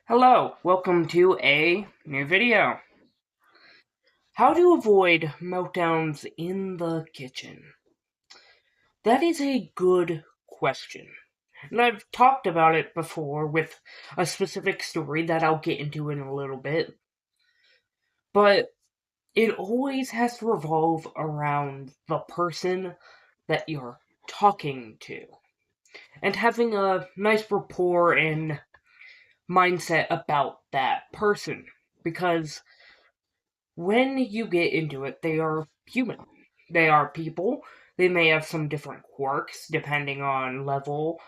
Hello, welcome to a new video. How to avoid meltdowns in the kitchen? That is a good question. And I've talked about it before with a specific story that I'll get into in a little bit. But it always has to revolve around the person that you're talking to. And having a nice rapport and mindset about that person. Because when you get into it, they are human. They are people. They may have some different quirks depending on level,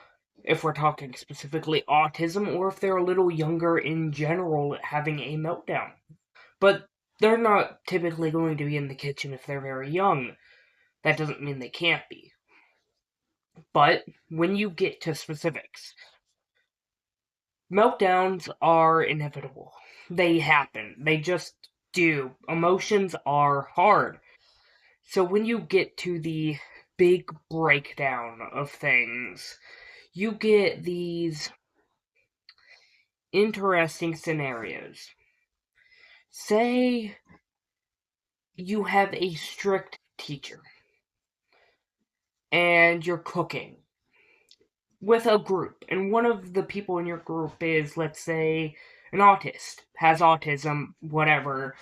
if we're talking specifically autism, or if they're a little younger in general having a meltdown. But they're not typically going to be in the kitchen if they're very young. That doesn't mean they can't be. But when you get to specifics, meltdowns are inevitable. They happen. They just do. Emotions are hard. So when you get to the big breakdown of things, you get these interesting scenarios. Say you have a strict teacher and you're cooking with a group, and one of the people in your group is, let's say, an autist, has autism, whatever,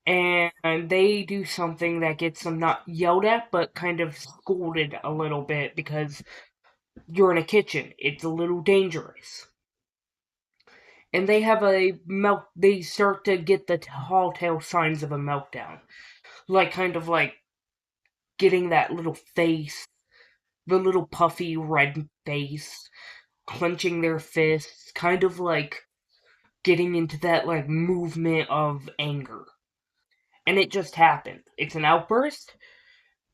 and they do something that gets them not yelled at, but kind of scolded a little bit because you're in a kitchen. It's a little dangerous. And they have they start to get the telltale signs of a meltdown. Like, kind of like getting that little face, the little puffy red face, clenching their fists, kind of like getting into that, like, movement of anger. And it just happened. It's an outburst.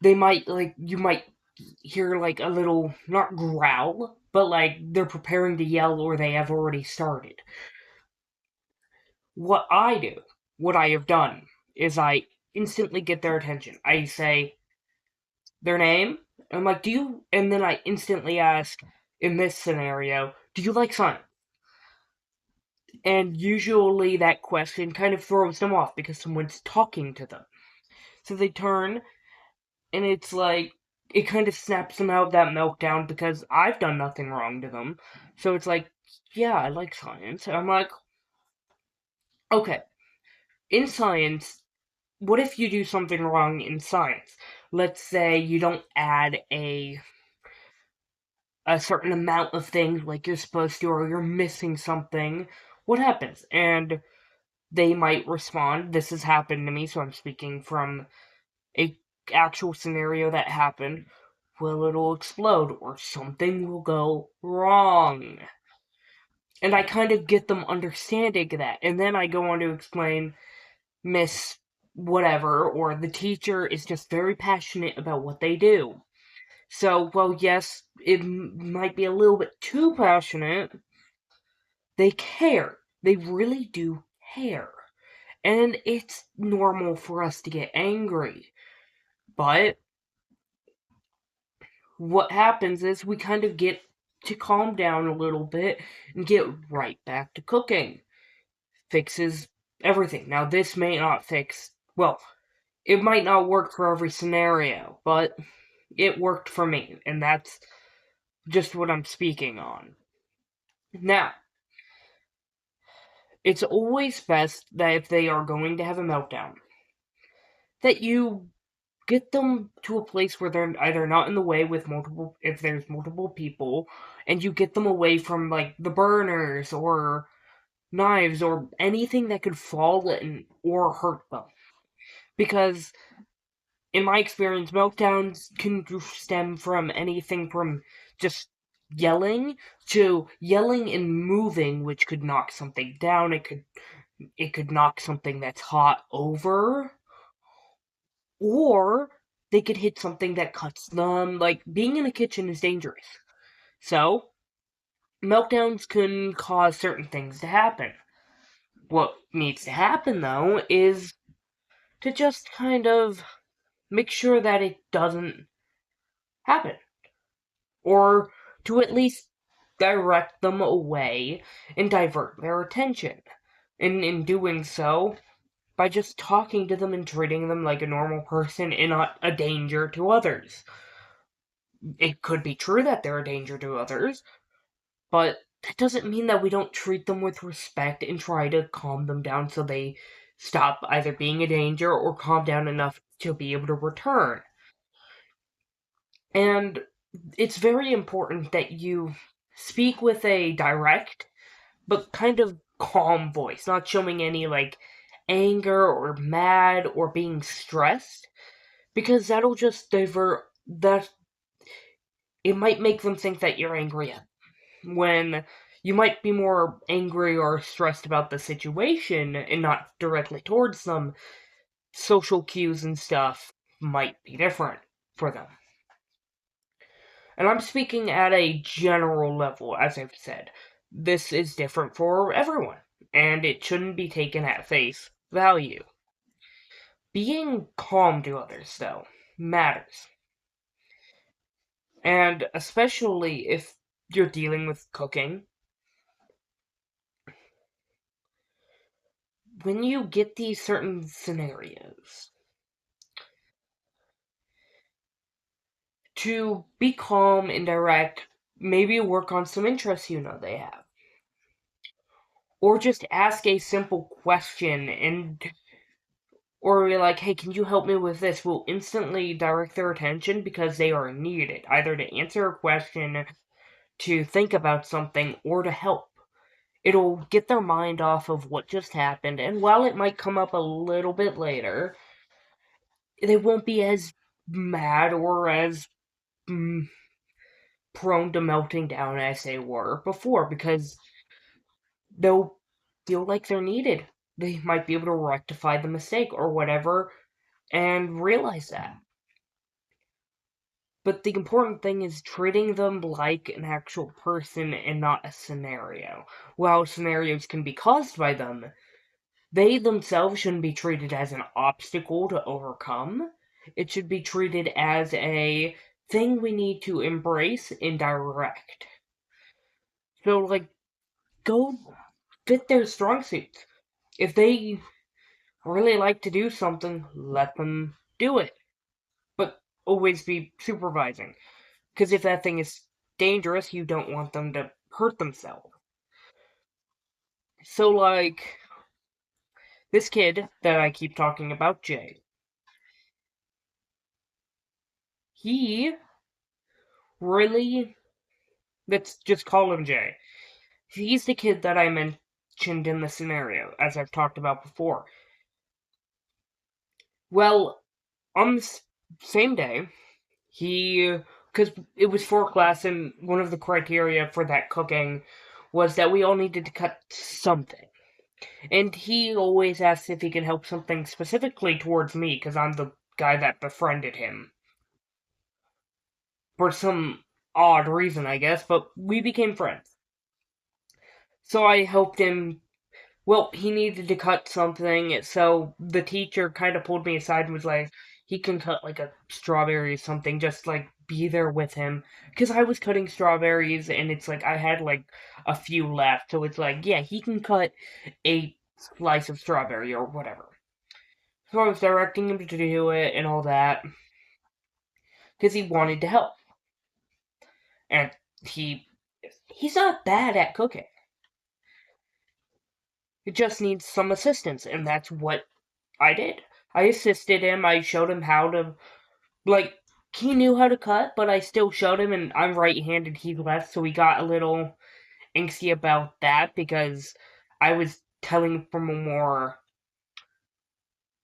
You might hear like a little, not growl, but like they're preparing to yell or they have already started. What I do, what I have done, is I instantly get their attention. I say their name, and I'm like, do you, and then I instantly ask, in this scenario, do you like science? And usually that question kind of throws them off because someone's talking to them. So they turn, and it's like, it kind of snaps them out of that meltdown because I've done nothing wrong to them. So it's like, yeah, I like science. And I'm like, okay, in science, what if you do something wrong in science? Let's say you don't add a certain amount of things like you're supposed to, or you're missing something. What happens? And they might respond, this has happened to me, so I'm speaking from a actual scenario that happened. Well, it'll explode, or something will go wrong. And I kind of get them understanding that. And then I go on to explain Miss whatever, or the teacher is just very passionate about what they do. So, well, yes, it might be a little bit too passionate. They care. They really do care. And it's normal for us to get angry. But what happens is we kind of get to calm down a little bit and get right back to cooking. Fixes everything. Now, this may not fix, well, it might not work for every scenario, but it worked for me, and that's just what I'm speaking on. Now, it's always best that if they are going to have a meltdown, that you get them to a place where they're either not in the way with multiple, if there's multiple people, and you get them away from, like, the burners or knives or anything that could fall in or hurt them. Because in my experience, meltdowns can stem from anything from just yelling to yelling and moving, which could knock something down. It could knock something that's hot over, or they could hit something that cuts them. Like, being in a kitchen is dangerous. So, meltdowns can cause certain things to happen. What needs to happen, though, is to just kind of make sure that it doesn't happen. Or to at least direct them away and divert their attention. And in doing so, by just talking to them and treating them like a normal person and not a danger to others. It could be true that they're a danger to others, but that doesn't mean that we don't treat them with respect and try to calm them down so they stop either being a danger or calm down enough to be able to return. And it's very important that you speak with a direct but kind of calm voice, not showing any like anger or mad or being stressed, because that'll just divert that. It might make them think that you're angry when you might be more angry or stressed about the situation and not directly towards them. Social cues and stuff might be different for them. And I'm speaking at a general level, as I've said. This is different for everyone, and it shouldn't be taken at face value. Being calm to others, though, matters. And especially if you're dealing with cooking, when you get these certain scenarios, to be calm and direct, maybe work on some interests you know they have. Or just ask a simple question or be like, hey, can you help me with this? Will instantly direct their attention because they are needed, either to answer a question, to think about something, or to help. It'll get their mind off of what just happened, and while it might come up a little bit later, they won't be as mad or as prone to melting down as they were before, because they'll feel like they're needed. They might be able to rectify the mistake or whatever and realize that. But the important thing is treating them like an actual person and not a scenario. While scenarios can be caused by them, they themselves shouldn't be treated as an obstacle to overcome. It should be treated as a thing we need to embrace and direct. So, like, go fit their strong suits. If they really like to do something, let them do it. But always be supervising. Because if that thing is dangerous, you don't want them to hurt themselves. So, like, this kid that I keep talking about, Jay, he really. Let's just call him Jay. He's the kid that I mentioned in the scenario, as I've talked about before. Well, on the same day, because it was for class, and one of the criteria for that cooking was that we all needed to cut something. And he always asks if he can help something specifically towards me, because I'm the guy that befriended him. For some odd reason, I guess, but we became friends. So I helped him. Well, he needed to cut something, so the teacher kind of pulled me aside and was like, he can cut like a strawberry or something, just like be there with him. Because I was cutting strawberries and it's like I had like a few left, so it's like, yeah, he can cut a slice of strawberry or whatever. So I was directing him to do it and all that, because he wanted to help. And he's not bad at cooking. He just needs some assistance, and that's what I did. I assisted him. I showed him how to, like, he knew how to cut, but I still showed him, and I'm right-handed, he's left, so he got a little angsty about that, because I was telling him from a more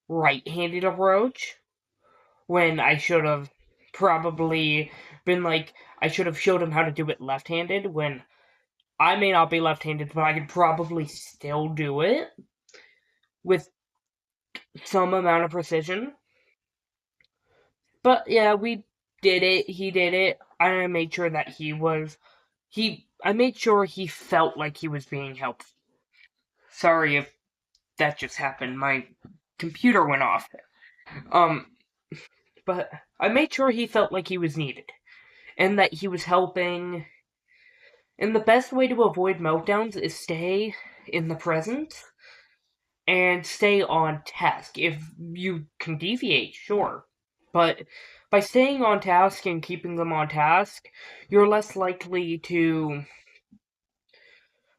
right-handed approach, when I should have probably been like, I should have showed him how to do it left-handed, when I may not be left-handed, but I could probably still do it with some amount of precision. But yeah, we did it. He did it. I made sure that I made sure he felt like he was being helped. Sorry if that just happened. My computer went off. Um, but I made sure he felt like he was needed and that he was helping And the best way to avoid meltdowns is stay in the present and stay on task. If you can deviate, sure. But by staying on task and keeping them on task, you're less likely to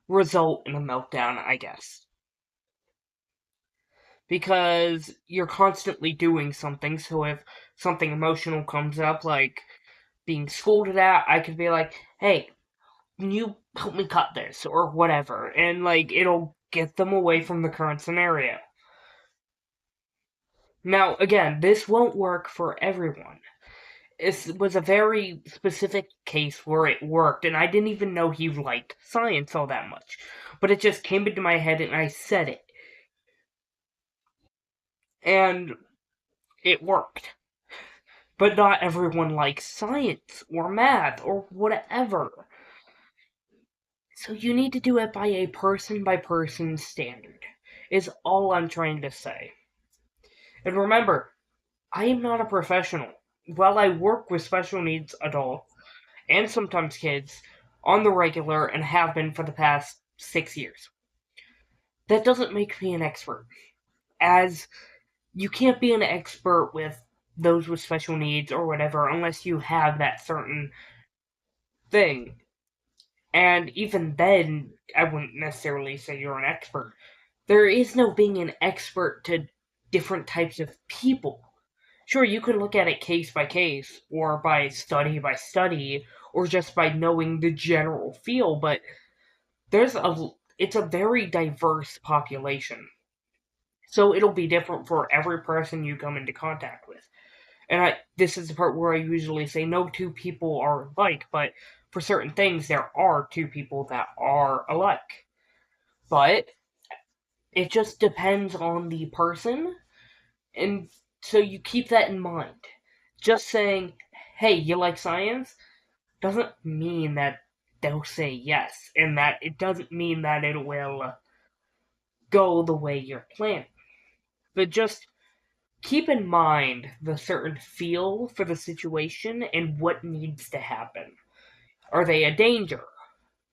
result in a meltdown, I guess. Because you're constantly doing something, so if something emotional comes up, like being scolded at, I could be like, hey, can you help me cut this, or whatever, and, like, it'll get them away from the current scenario. Now, again, this won't work for everyone. It was a very specific case where it worked, and I didn't even know he liked science all that much. But it just came into my head and I said it. And it worked. But not everyone likes science, or math, or whatever. So you need to do it by a person-by-person standard, is all I'm trying to say. And remember, I am not a professional. While I work with special needs adults, and sometimes kids, on the regular and have been for the past 6 years, that doesn't make me an expert. As you can't be an expert with those with special needs or whatever unless you have that certain thing. And even then, I wouldn't necessarily say you're an expert. There is no being an expert to different types of people. Sure, you can look at it case by case, or by study, or just by knowing the general feel, but it's a very diverse population. So it'll be different for every person you come into contact with. And this is the part where I usually say no two people are alike, but for certain things there are two people that are alike. But it just depends on the person, and so you keep that in mind. Just saying, hey, you like science, doesn't mean that they'll say yes, and that it doesn't mean that it will go the way you're planning. But just keep in mind the certain feel for the situation and what needs to happen. Are they a danger?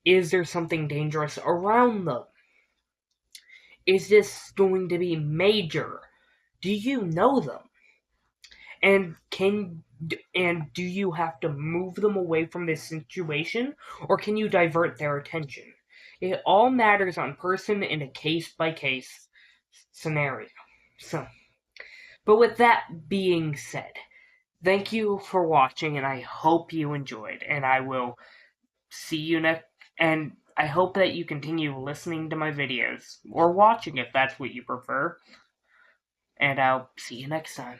Is there something dangerous around them? Is this going to be major? Do you know them? And do you have to move them away from this situation, or can you divert their attention? It all matters on person in a case by case scenario. So, but with that being said, thank you for watching, and I hope you enjoyed. And I will see you next. And I hope that you continue listening to my videos or watching if that's what you prefer. And I'll see you next time.